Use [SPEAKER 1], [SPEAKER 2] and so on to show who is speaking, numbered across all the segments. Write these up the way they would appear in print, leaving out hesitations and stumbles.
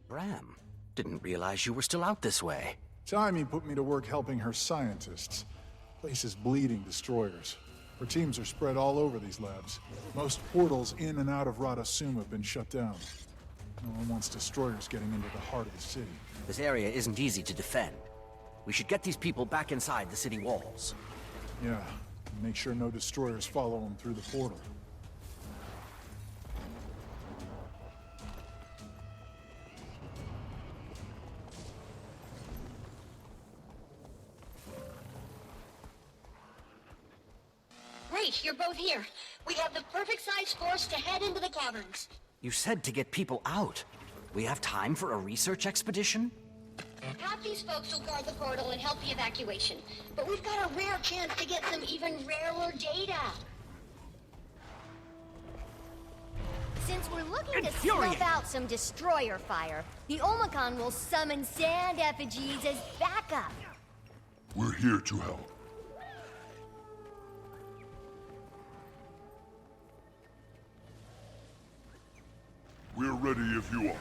[SPEAKER 1] Bram, didn't realize you were still out this way.
[SPEAKER 2] Timmy put me to work helping her scientists. Place is bleeding destroyers. Her teams are spread all over these labs. Most portals in and out of Radasum have been shut down. No one wants destroyers getting into the heart of the city.
[SPEAKER 1] This area isn't easy to defend. We should get these people back inside the city walls.
[SPEAKER 2] Yeah, and make sure no destroyers follow them through the portal.
[SPEAKER 3] Great, you're both here. We have the perfect size force to head into the caverns.
[SPEAKER 1] You said to get people out. We have time for a research expedition?
[SPEAKER 3] Half these folks will guard the portal and help the evacuation. But we've got a rare chance to get some even rarer data.
[SPEAKER 4] Since we're looking to
[SPEAKER 1] Infuriate.
[SPEAKER 4] snuff out some destroyer fire, the Omicron will summon sand effigies as backup.
[SPEAKER 5] We're here to help. We're ready if you are.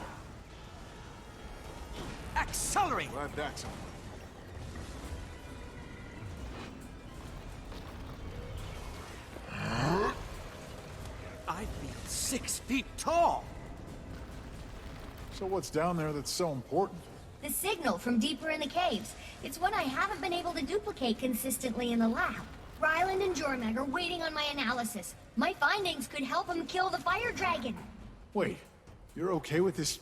[SPEAKER 1] Accelerate!
[SPEAKER 2] Glad that's over.
[SPEAKER 1] I feel 6 feet tall!
[SPEAKER 2] So what's down there that's so important?
[SPEAKER 4] The signal from deeper in the caves. It's one I haven't been able to duplicate consistently in the lab. Ryland and Jormag are waiting on my analysis. My findings could help them kill the fire dragon.
[SPEAKER 2] Wait, you're okay with this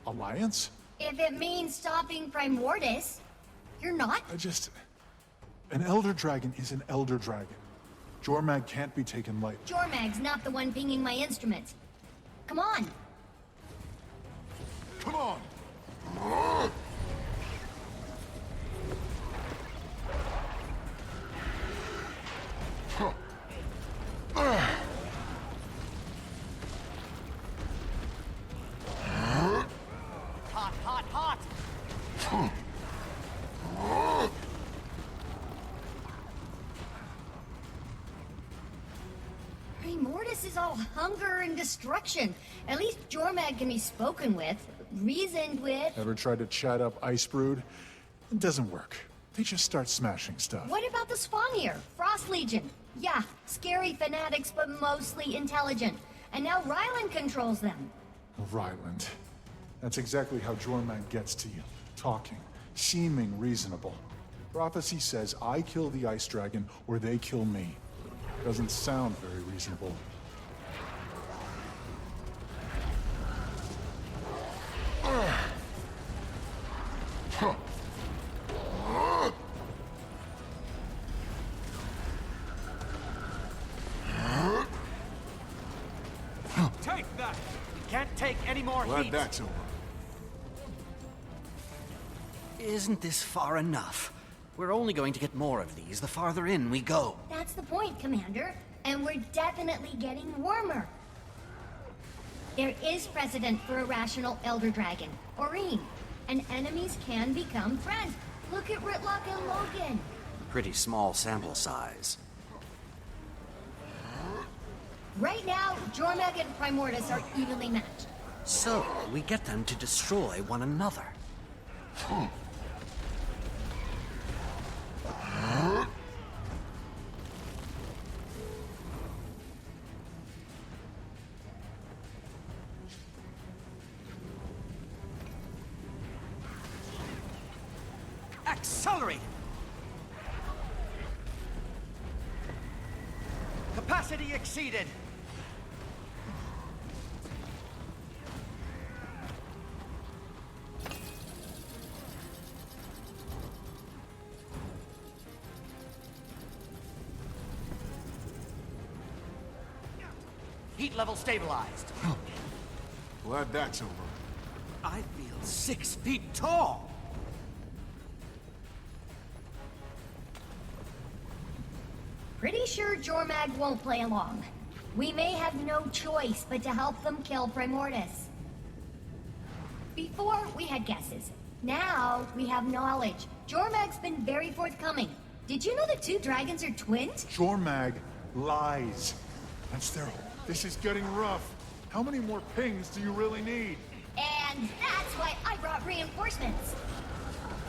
[SPEAKER 2] alliance?
[SPEAKER 4] If it means stopping Primordus. You're not?
[SPEAKER 2] An Elder Dragon is an Elder Dragon. Jormag can't be taken lightly.
[SPEAKER 4] Jormag's not the one pinging my instruments. Come on.
[SPEAKER 2] Come on!
[SPEAKER 1] Hot, hot, hot!
[SPEAKER 4] Primordus is all hunger and destruction. At least Jormag can be spoken with, reasoned with.
[SPEAKER 2] Ever tried to chat up Icebrood? It doesn't work. They just start smashing stuff.
[SPEAKER 4] What about the Spawnier? Frost Legion? Yeah, scary fanatics, but mostly intelligent. And now Ryland controls them.
[SPEAKER 2] Ryland. That's exactly how Jormag gets to you. Talking. Seeming reasonable. Prophecy says I kill the Ice Dragon or they kill me. Doesn't sound very reasonable.
[SPEAKER 1] Take that! We can't take any more
[SPEAKER 2] Glad
[SPEAKER 1] heat!
[SPEAKER 2] that's over.
[SPEAKER 1] Isn't this far enough? We're only going to get more of these the farther in we go.
[SPEAKER 4] That's the point, Commander. And we're definitely getting warmer. There is precedent for a rational Elder Dragon, Oreen. And enemies can become friends. Look at Ritlock and Logan.
[SPEAKER 1] Pretty small sample size.
[SPEAKER 4] Right now, Jormag and Primordus are evenly matched.
[SPEAKER 1] So, we get them to destroy one another. Accelerate! Capacity exceeded! Heat level stabilized.
[SPEAKER 2] Glad that's over.
[SPEAKER 1] I feel 6 feet tall!
[SPEAKER 4] Pretty sure Jormag won't play along. We may have no choice but to help them kill Primordus. Before, we had guesses. Now, we have knowledge. Jormag's been very forthcoming. Did you know the two dragons are twins?
[SPEAKER 2] Jormag lies. That's their whole... This is getting rough. How many more pings do you really need?
[SPEAKER 4] And that's why I brought reinforcements.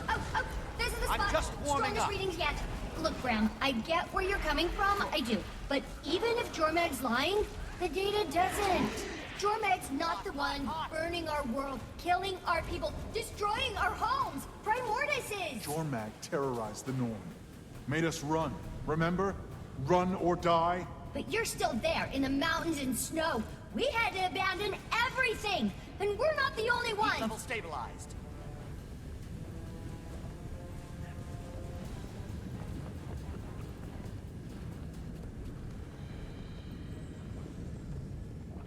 [SPEAKER 4] Oh, this is the spot.
[SPEAKER 1] I'm just warming
[SPEAKER 4] Strongest
[SPEAKER 1] up.
[SPEAKER 4] readings yet. Look, Bram, I get where you're coming from, I do. But even if Jormag's lying, the data doesn't. Jormag's not the one burning our world, killing our people, destroying our homes. Primordius is.
[SPEAKER 2] Jormag terrorized the Norn. Made us run. Remember? Run or die?
[SPEAKER 4] But you're still there, in the mountains and snow. We had to abandon everything, and we're not the only ones.
[SPEAKER 1] Level stabilized.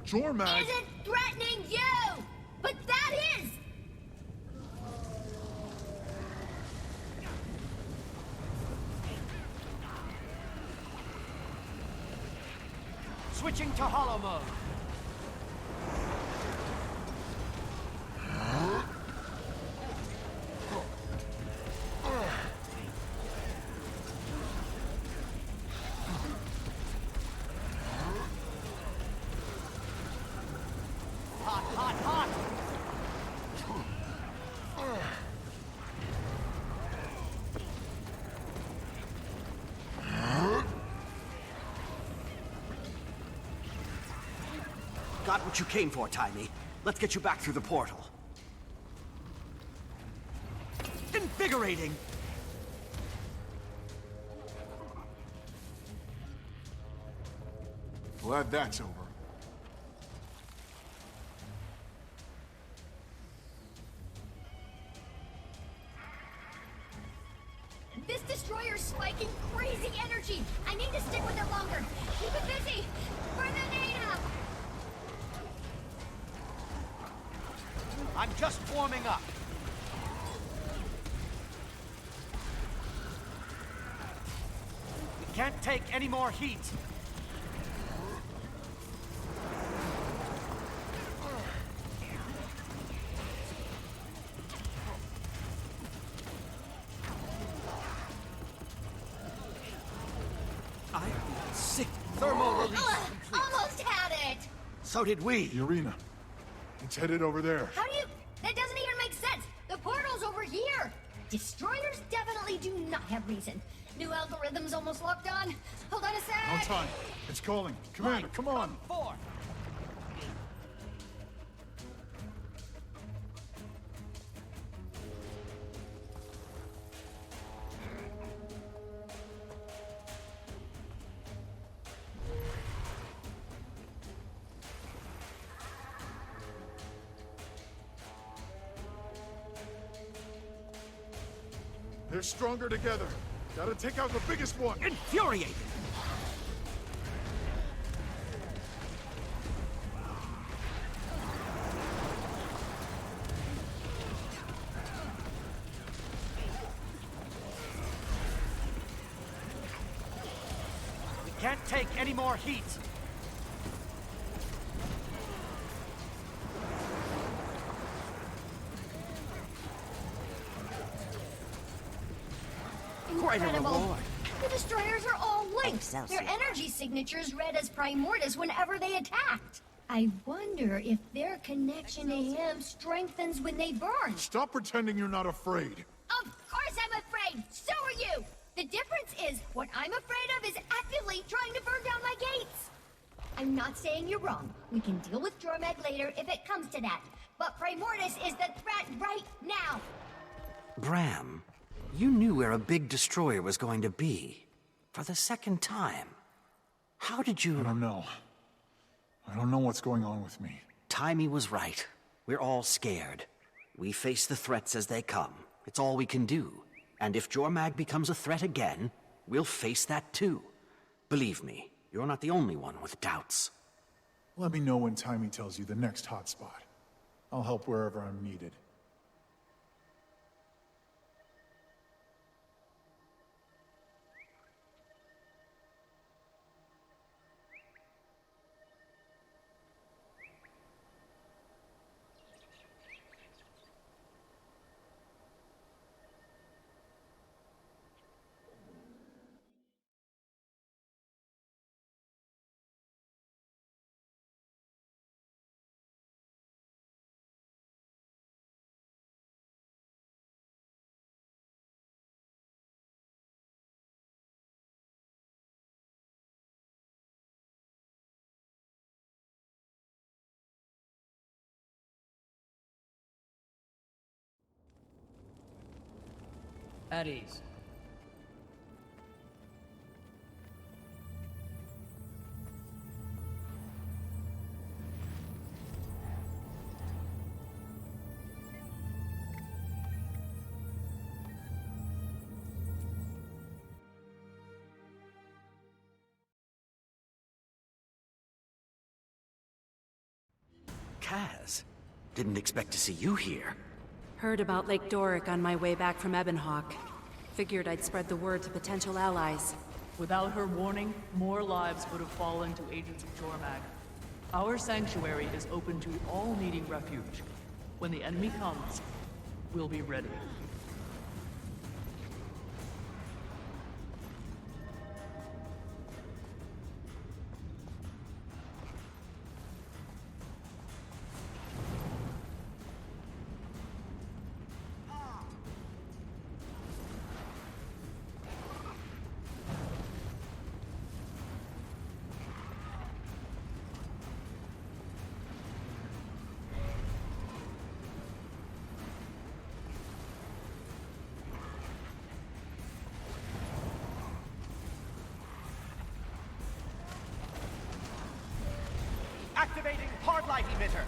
[SPEAKER 2] Jormag!
[SPEAKER 4] Isn't threatening you, but that is.
[SPEAKER 1] Switching to hollow mode. Hot, hot, hot! Got what you came for, Tiny. Let's get you back through the portal. Invigorating!
[SPEAKER 2] Glad that's over.
[SPEAKER 4] This destroyer's spiking crazy energy. I need to stick with it longer. Keep it busy. For the data.
[SPEAKER 1] I'm just warming up. We can't take any more heat. I feel sick. Thermal release complete.
[SPEAKER 4] Almost had it.
[SPEAKER 1] So did we.
[SPEAKER 2] The arena. It's headed over there.
[SPEAKER 4] How do you... That doesn't even make sense. The portal's over here. Destroyers definitely do not have reason. New algorithms almost locked on. Hold on a sec.
[SPEAKER 2] On time. It's calling. Commander, come on.
[SPEAKER 1] 4.
[SPEAKER 2] They're stronger together. Gotta take out the biggest one.
[SPEAKER 1] Infuriating. We can't take any more heat. Quite a
[SPEAKER 4] Incredible.
[SPEAKER 1] reward.
[SPEAKER 4] The destroyers are all linked.
[SPEAKER 6] Excelsior.
[SPEAKER 4] Their energy signatures read as Primordius whenever they attacked. I wonder if their connection to him strengthens when they burn.
[SPEAKER 2] Stop pretending you're not afraid.
[SPEAKER 4] Of course I'm afraid! So are you! The difference is, what I'm afraid of is actively trying to burn down my gates! I'm not saying you're wrong. We can deal with Jormag later if it comes to that. But Primordius is the threat right now!
[SPEAKER 1] Bram, you knew where a big destroyer was going to be. For the second time. How did you...
[SPEAKER 2] I don't know. I don't know what's going on with me.
[SPEAKER 1] Timey was right. We're all scared. We face the threats as they come. It's all we can do. And if Jormag becomes a threat again, we'll face that too. Believe me, you're not the only one with doubts.
[SPEAKER 2] Let me know when Timey tells you the next hotspot. I'll help wherever I'm needed.
[SPEAKER 6] At ease.
[SPEAKER 1] Kaz, didn't expect to see you here.
[SPEAKER 7] Heard about Lake Doric on my way back from Ebonhawk. Figured I'd spread the word to potential allies.
[SPEAKER 6] Without her warning, more lives would have fallen to agents of Jormag. Our sanctuary is open to all needing refuge. When the enemy comes, we'll be ready.
[SPEAKER 1] Activating hard light emitter.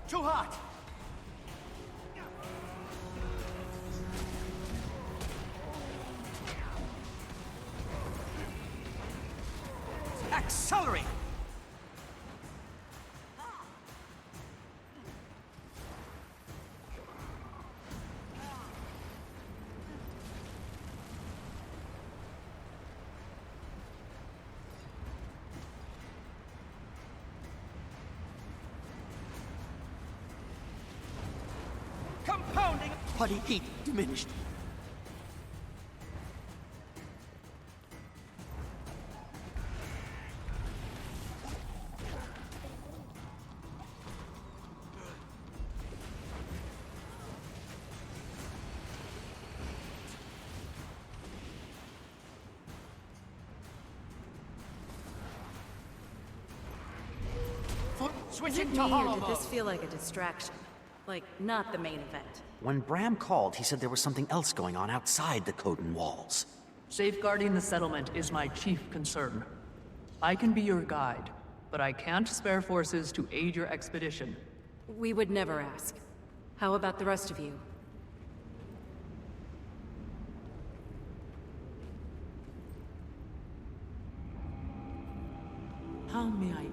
[SPEAKER 1] Too hot. Accelerate. Compounding body heat diminished.
[SPEAKER 7] Is
[SPEAKER 1] Switching
[SPEAKER 7] it
[SPEAKER 1] to
[SPEAKER 7] me, or
[SPEAKER 1] hollow
[SPEAKER 7] did this
[SPEAKER 1] mode.
[SPEAKER 7] feel like a distraction? Like, not the main event.
[SPEAKER 1] When Bram called, he said there was something else going on outside the Coden walls.
[SPEAKER 6] Safeguarding the settlement is my chief concern. I can be your guide, but I can't spare forces to aid your expedition.
[SPEAKER 7] We would never ask. How about the rest of you?
[SPEAKER 6] How may I aid?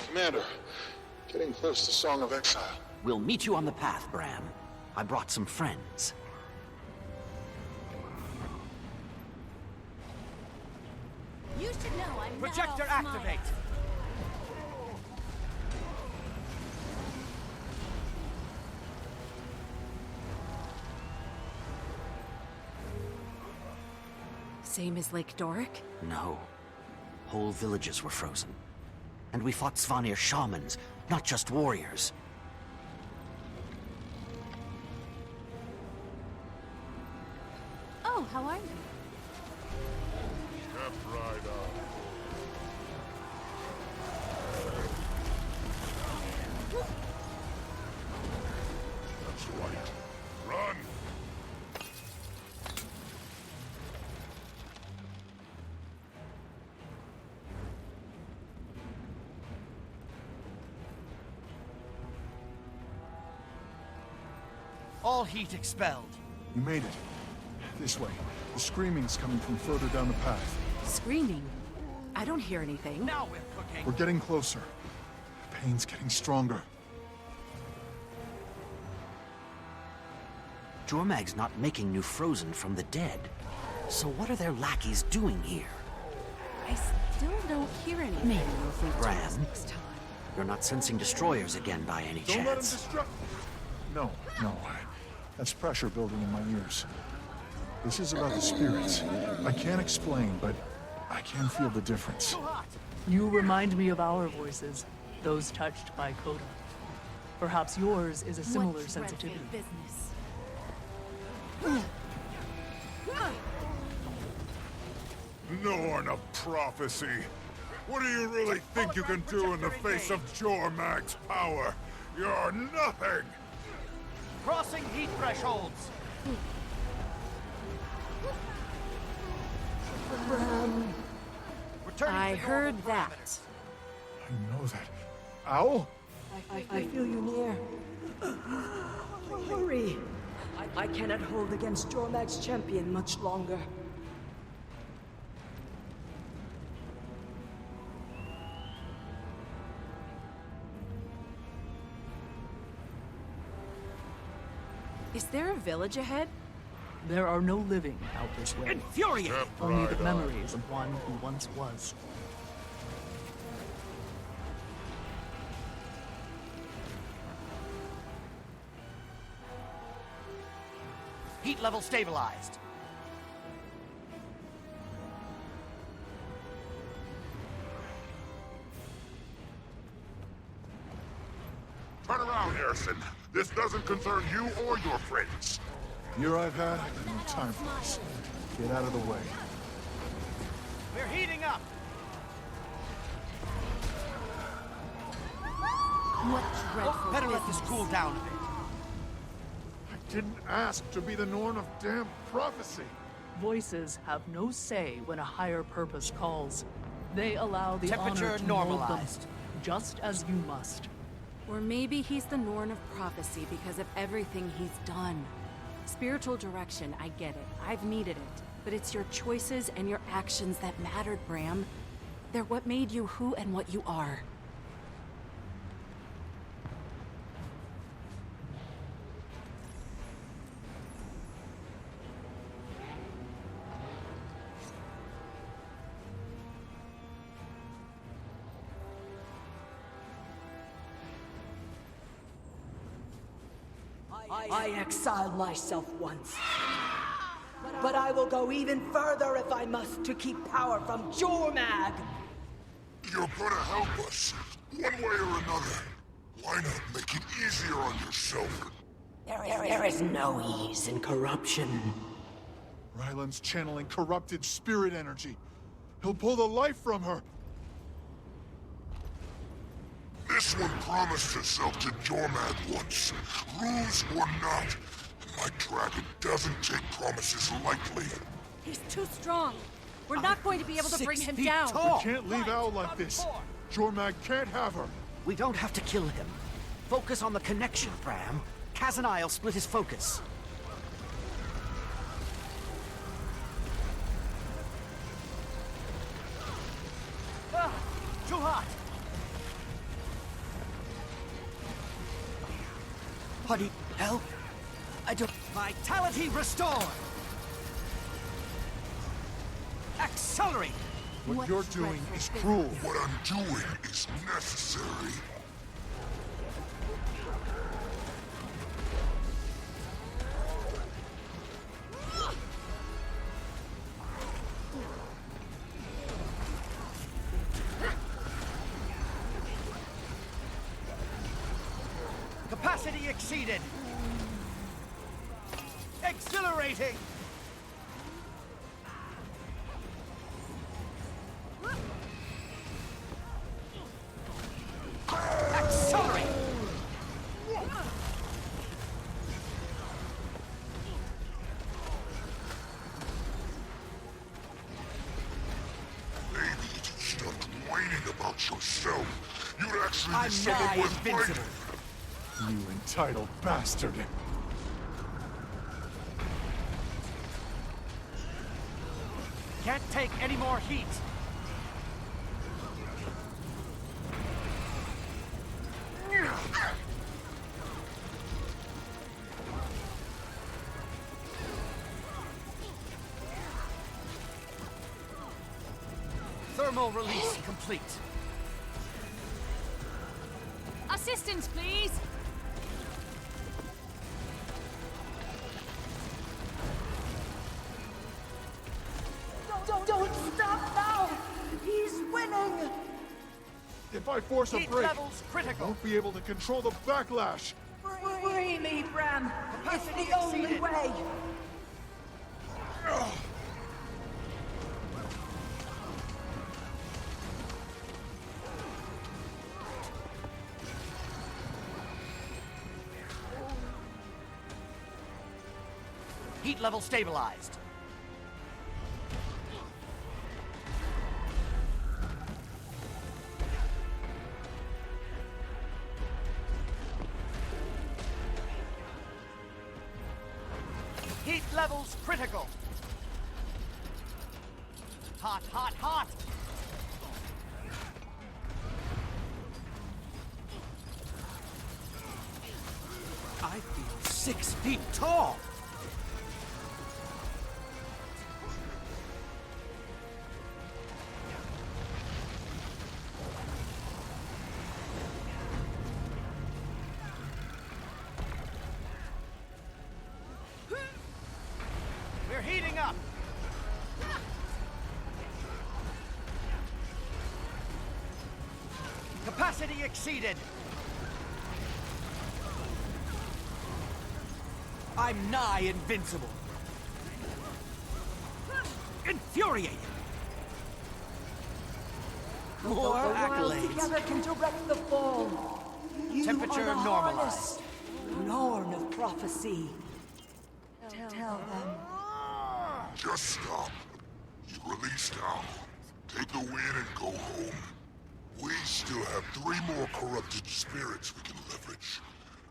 [SPEAKER 2] Commander, getting close to Song of Exile.
[SPEAKER 1] We'll meet you on the path, Bram. I brought some friends.
[SPEAKER 7] You should know I'm
[SPEAKER 1] Projector
[SPEAKER 7] not all
[SPEAKER 1] activate!
[SPEAKER 7] Same as Lake Doric?
[SPEAKER 1] No. Whole villages were frozen. And we fought Svanir shamans, not just warriors.
[SPEAKER 7] Oh, how are you?
[SPEAKER 5] Step right up. That's right. Run!
[SPEAKER 1] All heat expelled.
[SPEAKER 2] You made it. This way. The screaming's coming from further down the path.
[SPEAKER 7] Screaming? I don't hear anything.
[SPEAKER 1] Now we're cooking.
[SPEAKER 2] We're getting closer. The pain's getting stronger.
[SPEAKER 1] Jormag's not making new Frozen from the dead. So what are their lackeys doing here?
[SPEAKER 7] I still don't hear anything. Maybe we'll think to this
[SPEAKER 1] Bram?
[SPEAKER 7] next time.
[SPEAKER 1] You're not sensing destroyers again by any
[SPEAKER 2] Don't let him
[SPEAKER 1] chance?
[SPEAKER 2] destruct. No, no. That's pressure building in my ears. This is about the spirits. I can't explain, but I can feel the difference.
[SPEAKER 6] You remind me of our voices, those touched by Coda. Perhaps yours is a similar
[SPEAKER 7] What dreadful
[SPEAKER 6] sensitivity.
[SPEAKER 7] business.
[SPEAKER 5] Norn of prophecy. What do you really think you can do in the face of Jormag's power? You're nothing!
[SPEAKER 1] Crossing heat thresholds!
[SPEAKER 7] I heard that.
[SPEAKER 2] I know that. Owl?
[SPEAKER 8] I feel you near. Hurry! I cannot hold against Jormag's champion much longer.
[SPEAKER 7] Is there a village ahead?
[SPEAKER 6] There are no living out this way.
[SPEAKER 1] Infuriating!
[SPEAKER 6] Only the
[SPEAKER 5] Right on.
[SPEAKER 6] memories of one who once was.
[SPEAKER 1] Heat level stabilized.
[SPEAKER 5] Turn around, Harrison. This doesn't concern you or your friends.
[SPEAKER 2] Year I've had, no time for this. Get out of the way.
[SPEAKER 1] We're heating up!
[SPEAKER 7] What dreadful
[SPEAKER 1] Better let
[SPEAKER 7] business.
[SPEAKER 1] this cool down a bit.
[SPEAKER 2] I didn't ask to be the Norn of damn prophecy.
[SPEAKER 6] Voices have no say when a higher purpose calls. They allow the
[SPEAKER 1] Temperature
[SPEAKER 6] honor to mold them,
[SPEAKER 1] normalized.
[SPEAKER 6] just as you must.
[SPEAKER 7] Or maybe he's the Norn of prophecy because of everything he's done. Spiritual direction, I get it. I've needed it. But it's your choices and your actions that mattered, Bram. They're what made you who and what you are.
[SPEAKER 8] I exiled myself once. But I will go even further if I must to keep power from Jormag!
[SPEAKER 5] You're gonna help us, one way or another. Why not make it easier on yourself?
[SPEAKER 8] There is no ease in corruption.
[SPEAKER 2] Ryland's channeling corrupted spirit energy. He'll pull the life from her.
[SPEAKER 5] This one promised herself to Jormag once. Rules or not, my dragon doesn't take promises lightly.
[SPEAKER 7] He's too strong. We're not going to be able to bring him down.
[SPEAKER 2] We can't leave Owl like this. Jormag can't have her.
[SPEAKER 1] We don't have to kill him. Focus on the connection, Bram. Kaz and I'll split his focus. Too hot! Buddy, help? I don't... Vitality restored! Accelerate!
[SPEAKER 2] What you're doing is cruel.
[SPEAKER 5] What I'm doing is necessary.
[SPEAKER 1] Capacity exceeded! Exhilarating! Accelerate!
[SPEAKER 5] Maybe if you stopped whining about yourself, you'd actually be
[SPEAKER 1] I'm
[SPEAKER 5] someone
[SPEAKER 1] nigh
[SPEAKER 5] worth fighting.
[SPEAKER 1] invincible.
[SPEAKER 2] You entitled bastard.
[SPEAKER 1] Can't take any more heat. Thermal release complete.
[SPEAKER 9] Assistance, please!
[SPEAKER 8] Don't stop now! He's winning!
[SPEAKER 2] If I force a
[SPEAKER 1] Heat
[SPEAKER 2] break,
[SPEAKER 1] levels
[SPEAKER 2] I
[SPEAKER 1] critical.
[SPEAKER 2] won't be able to control the backlash.
[SPEAKER 8] Free me, Bram! It's
[SPEAKER 1] Capacity
[SPEAKER 8] the only
[SPEAKER 1] exceeded.
[SPEAKER 8] way!
[SPEAKER 1] Heat level stabilized. Heat levels critical. Hot, hot, hot. I feel 6 feet tall. We're heating up. Capacity exceeded. I'm nigh invincible. Infuriating. More
[SPEAKER 8] The world
[SPEAKER 1] accolades.
[SPEAKER 8] together can direct the fall. You
[SPEAKER 1] Temperature
[SPEAKER 8] are the
[SPEAKER 1] normalized.
[SPEAKER 8] harness, Norn of prophecy. Tell them.
[SPEAKER 5] Just stop. You release now. Take the win and go home. We still have 3 more corrupted spirits we can leverage.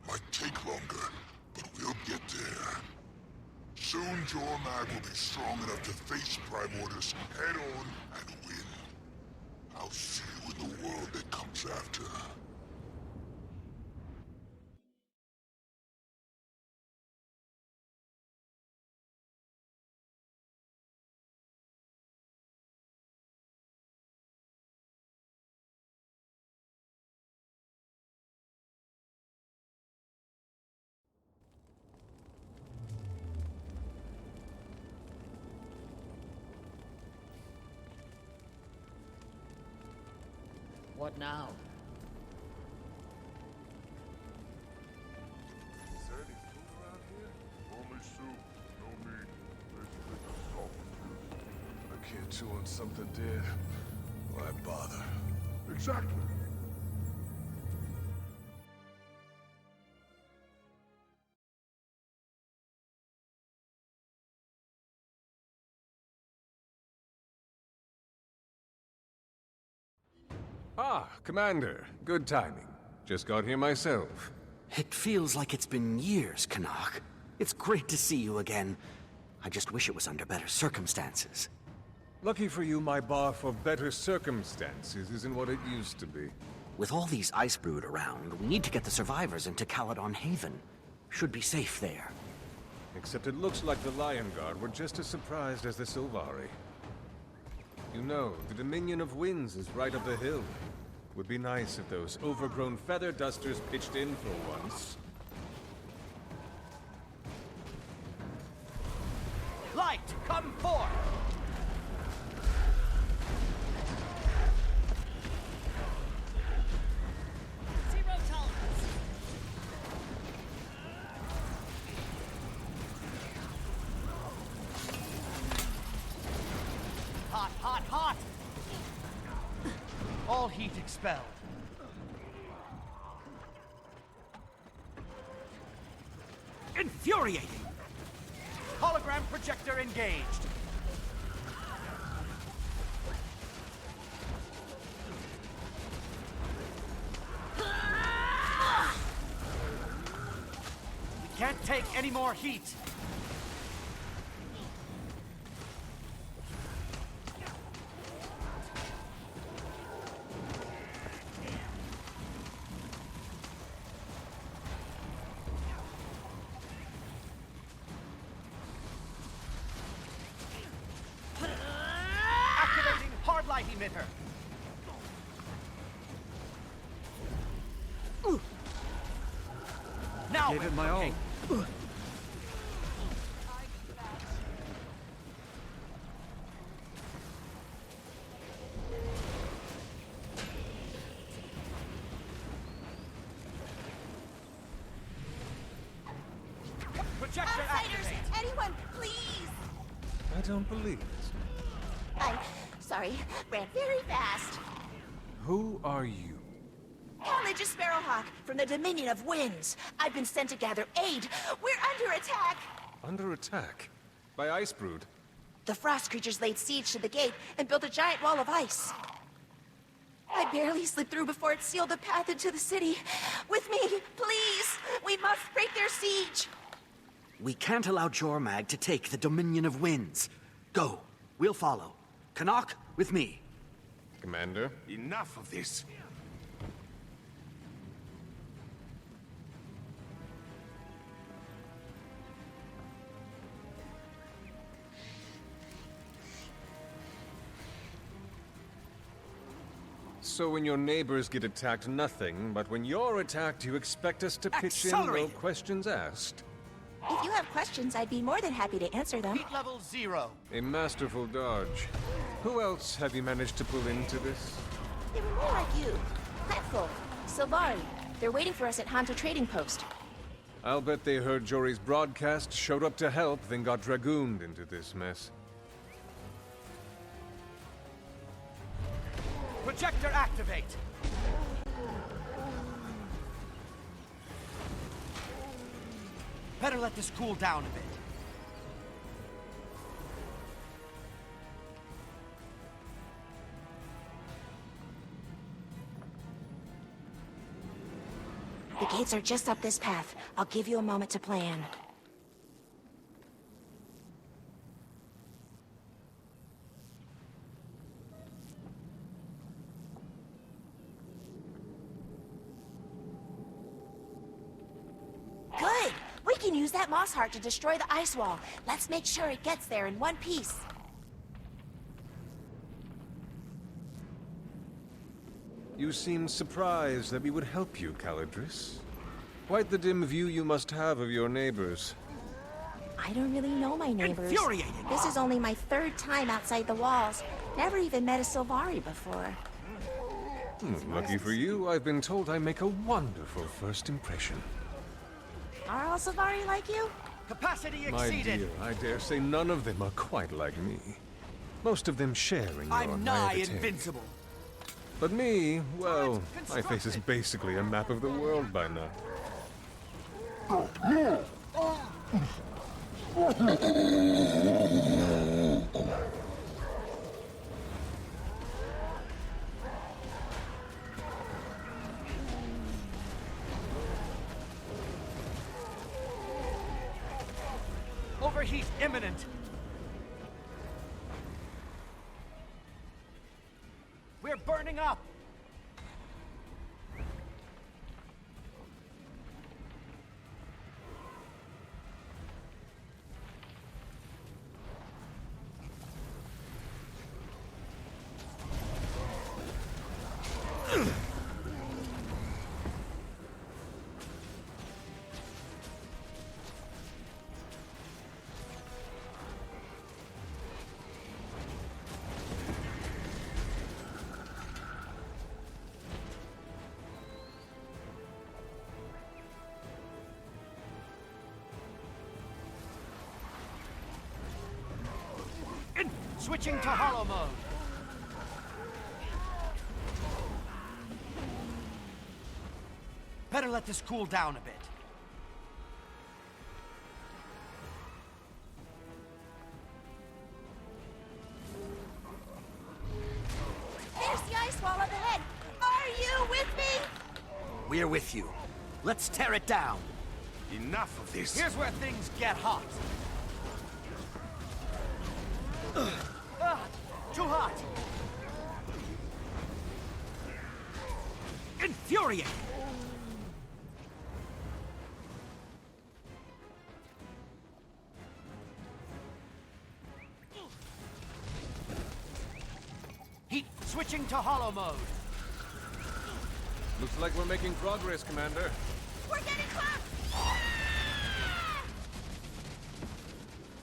[SPEAKER 5] Might take longer, but we'll get there. Soon Jormag will be strong enough to face Primordus head-on and win. I'll see you in the world that comes after.
[SPEAKER 1] What now?
[SPEAKER 5] Is there any food around here? Only soup, no meat. Basically just salt and juice.
[SPEAKER 10] I can't chew on something dead. Why bother?
[SPEAKER 5] Exactly.
[SPEAKER 10] Ah, Commander. Good timing. Just got here myself.
[SPEAKER 1] It feels like it's been years, Canuck. It's great to see you again. I just wish it was under better circumstances.
[SPEAKER 10] Lucky for you, my bar for better circumstances isn't what it used to be.
[SPEAKER 1] With all these ice brood around, we need to get the survivors into Caledon Haven. Should be safe there.
[SPEAKER 10] Except it looks like the Lion Guard were just as surprised as the Sylvari. You know, the Dominion of Winds is right up the hill. Would be nice if those overgrown feather dusters pitched in for once.
[SPEAKER 1] Light, come forth!
[SPEAKER 9] Zero tolerance.
[SPEAKER 1] Hot, hot, hot! All heat expelled. Infuriating! Hologram projector engaged. We can't take any more heat. Activating hard light emitter.
[SPEAKER 9] with her. Now
[SPEAKER 1] Gave it my all.
[SPEAKER 9] Projector activate.
[SPEAKER 11] Anyone, please!
[SPEAKER 10] I don't believe it.
[SPEAKER 11] I'm sorry, ran very fast.
[SPEAKER 10] Who are you?
[SPEAKER 11] College is Sparrowhawk from the Dominion of Winds. I've been sent to gather aid. We're under attack.
[SPEAKER 10] Under attack? By Ice Brood?
[SPEAKER 11] The frost creatures laid siege to the gate and built a giant wall of ice. I barely slid through before it sealed the path into the city. With me, please! We must break their siege!
[SPEAKER 1] We can't allow Jormag to take the Dominion of Winds. Go. We'll follow. Canuck, with me.
[SPEAKER 10] Commander?
[SPEAKER 5] Enough of this.
[SPEAKER 10] So when your neighbors get attacked, nothing, but when you're attacked, you expect us to pitch in, no
[SPEAKER 9] Accelerate.
[SPEAKER 10] questions asked?
[SPEAKER 11] If you have questions, I'd be more than happy to answer them.
[SPEAKER 9] Heat level 0.
[SPEAKER 10] A masterful dodge. Who else have you managed to pull into this?
[SPEAKER 11] They were more like you. Plantful, Sylvari. They're waiting for us at Hanto Trading Post.
[SPEAKER 10] I'll bet they heard Jory's broadcast, showed up to help, then got dragooned into this mess.
[SPEAKER 9] Projector activate. Better let this cool down a bit.
[SPEAKER 11] The gates are just up this path. I'll give you a moment to plan. Good! We can use that moss heart to destroy the ice wall. Let's make sure it gets there in one piece.
[SPEAKER 10] You seemed surprised that we would help you, Calidris. Quite the dim view you must have of your neighbors.
[SPEAKER 11] I don't really know my neighbors.
[SPEAKER 9] Infuriating.
[SPEAKER 11] This is only my third time outside the walls. Never even met a Sylvari before.
[SPEAKER 10] Lucky for you, I've been told I make a wonderful first impression.
[SPEAKER 11] Are all Sylvari like you?
[SPEAKER 9] Capacity
[SPEAKER 10] My
[SPEAKER 9] exceeded.
[SPEAKER 10] dear, I dare say none of them are quite like me. Most of them share in your
[SPEAKER 9] I'm nigh
[SPEAKER 10] naivete.
[SPEAKER 9] invincible.
[SPEAKER 10] But me, well,
[SPEAKER 9] Turret
[SPEAKER 10] my face is
[SPEAKER 9] constructed.
[SPEAKER 10] basically a map of the world by now.
[SPEAKER 9] Overheat imminent. We're burning up. Switching to hollow mode. Better let this cool down a bit.
[SPEAKER 11] There's the ice wall up ahead. Are you with me?
[SPEAKER 1] We're with you. Let's tear it down.
[SPEAKER 5] Enough of this.
[SPEAKER 9] Here's where things get hot. Too hot. Infuriate. Heat switch hollow mode.
[SPEAKER 10] Looks like we're making progress, Commander.
[SPEAKER 11] We're getting close!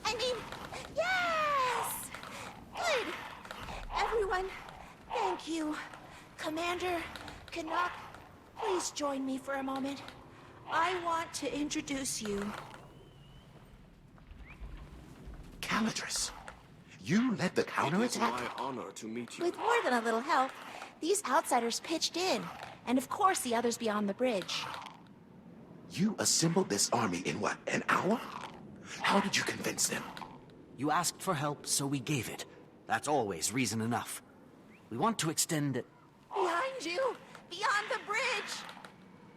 [SPEAKER 11] I mean, yes! Good! Everyone, thank you. Commander, Canuck, please join me for a moment. I want to introduce you.
[SPEAKER 12] Calidris, you led the counterattack?
[SPEAKER 13] It is my honor to meet you.
[SPEAKER 11] With more than a little help, these outsiders pitched in. And of course the others beyond the bridge.
[SPEAKER 12] You assembled this army in what, an hour? How did you convince them?
[SPEAKER 1] You asked for help, so we gave it. That's always reason enough. We want to extend it.
[SPEAKER 11] Behind you! Beyond the bridge!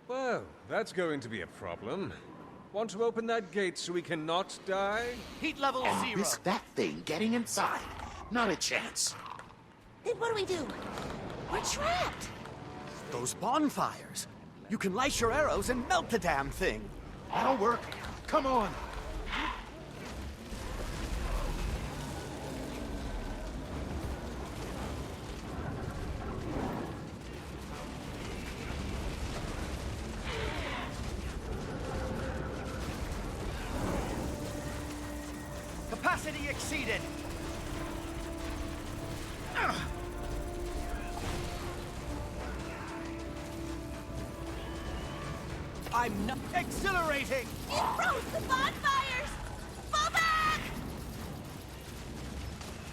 [SPEAKER 10] Well, that's going to be a problem. Want to open that gate so we cannot die?
[SPEAKER 9] Heat level
[SPEAKER 12] And
[SPEAKER 9] 0.
[SPEAKER 12] risk that thing getting inside? Not a chance.
[SPEAKER 11] Then what do? We're trapped!
[SPEAKER 9] Those bonfires! You can light your arrows and melt the damn thing!
[SPEAKER 12] That'll work. Come on.
[SPEAKER 9] Capacity exceeded! I'm not exhilarating!
[SPEAKER 11] It froze the bonfires! Fall back!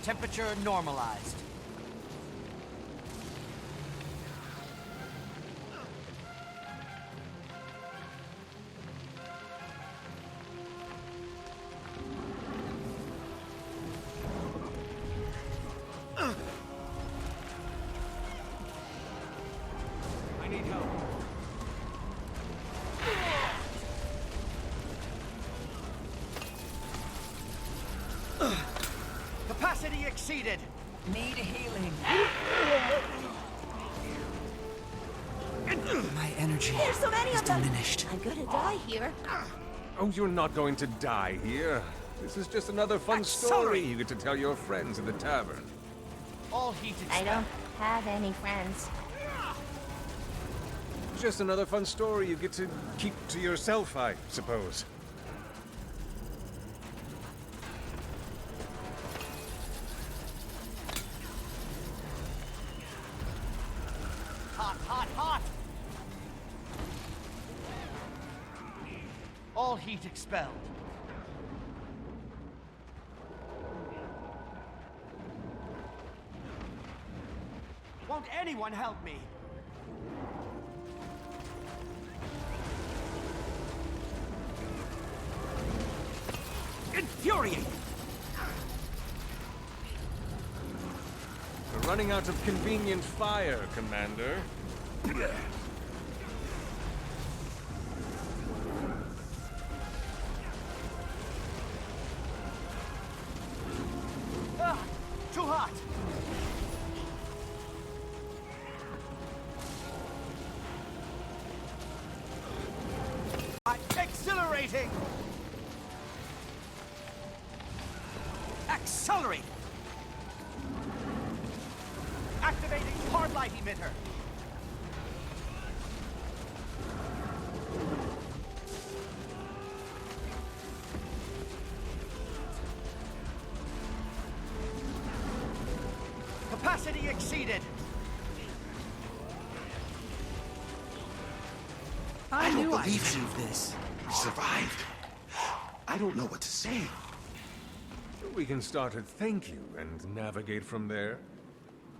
[SPEAKER 9] Temperature normalized. I need help. Capacity exceeded!
[SPEAKER 8] Need healing.
[SPEAKER 1] My energy
[SPEAKER 11] There's so many
[SPEAKER 1] is
[SPEAKER 11] of them!
[SPEAKER 1] diminished.
[SPEAKER 11] I'm gonna die here.
[SPEAKER 10] Oh, you're not going to die here. This is just another fun story you get to tell your friends at the tavern.
[SPEAKER 9] All heat
[SPEAKER 11] I
[SPEAKER 9] expelled.
[SPEAKER 11] don't have any friends.
[SPEAKER 10] Just another fun story you get to keep to yourself, I suppose.
[SPEAKER 9] Hot, hot, hot! All heat expelled. Won't anyone help me? Infuriating!
[SPEAKER 10] We're running out of convenient fire, Commander.
[SPEAKER 9] Ah, too hot! Exhilarating! Accelerate! Activating hard light emitter. Capacity exceeded.
[SPEAKER 12] I don't
[SPEAKER 1] knew I'd
[SPEAKER 12] believe
[SPEAKER 1] achieve
[SPEAKER 12] you.
[SPEAKER 1] this.
[SPEAKER 12] We survived. I don't know what to say.
[SPEAKER 10] We can start at thank you and navigate from there.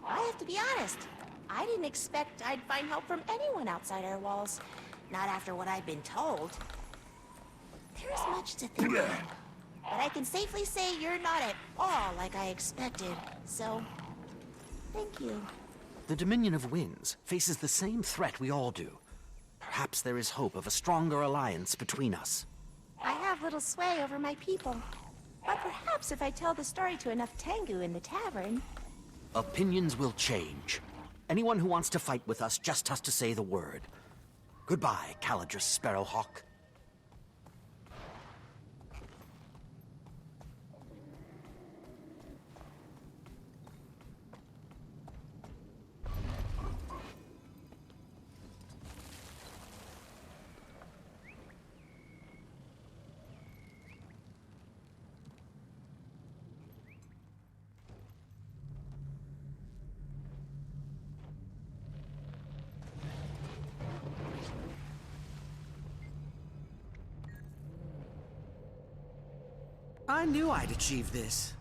[SPEAKER 11] I have to be honest. I didn't expect I'd find help from anyone outside our walls. Not after what I've been told. There's much to think on. But I can safely say you're not at all like I expected. So, thank you.
[SPEAKER 1] The Dominion of Winds faces the same threat we all do. Perhaps there is hope of a stronger alliance between us.
[SPEAKER 11] I have little sway over my people. But perhaps if I tell the story to enough Tengu in the tavern...
[SPEAKER 1] Opinions will change. Anyone who wants to fight with us just has to say the word. Goodbye, Calidris Sparrowhawk.
[SPEAKER 9] I knew I'd achieve this.